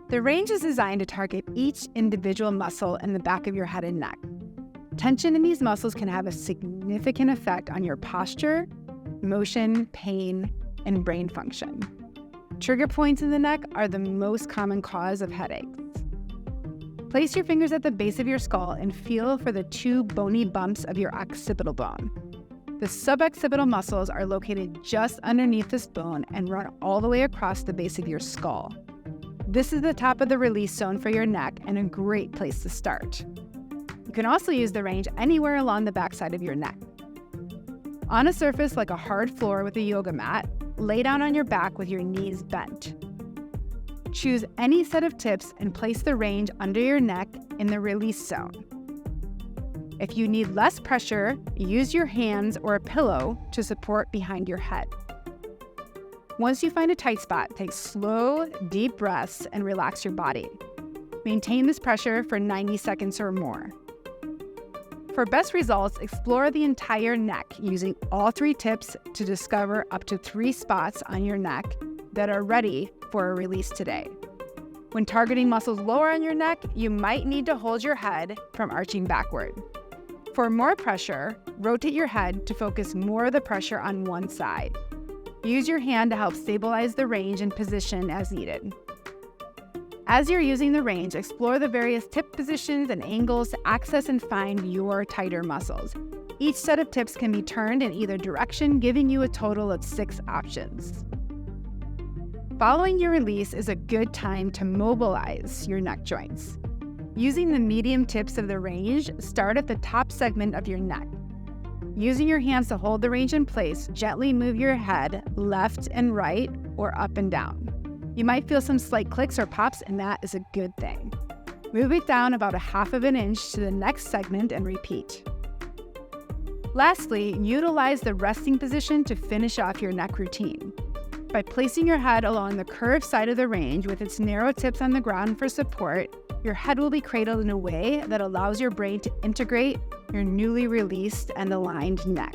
The range is designed to target each individual muscle in the back of your head and neck. Tension in these muscles can have a significant effect on your posture, motion, pain, and brain function. Trigger points in the neck are the most common cause of headaches. Place your fingers at the base of your skull and feel for the two bony bumps of your occipital bone. The suboccipital muscles are located just underneath this bone and run all the way across the base of your skull. This is the top of the release zone for your neck and a great place to start. You can also use the range anywhere along the backside of your neck. On a surface like a hard floor with a yoga mat, lay down on your back with your knees bent. Choose any set of tips and place the range under your neck in the release zone. If you need less pressure, use your hands or a pillow to support behind your head. Once you find a tight spot, take slow, deep breaths and relax your body. Maintain this pressure for 90 seconds or more. For best results, explore the entire neck using all 3 tips to discover up to 3 spots on your neck that are ready for a release today. When targeting muscles lower on your neck, you might need to hold your head from arching backward. For more pressure, rotate your head to focus more of the pressure on one side. Use your hand to help stabilize the range and position as needed. As you're using the range, explore the various tip positions and angles to access and find your tighter muscles. Each set of tips can be turned in either direction, giving you a total of 6 options. Following your release is a good time to mobilize your neck joints. Using the medium tips of the range, start at the top segment of your neck. Using your hands to hold the range in place, gently move your head left and right or up and down. You might feel some slight clicks or pops, and that is a good thing. Move it down about 1/2 inch to the next segment and repeat. Lastly, utilize the resting position to finish off your neck routine. By placing your head along the curved side of the range with its narrow tips on the ground for support, your head will be cradled in a way that allows your brain to integrate your newly released and aligned neck.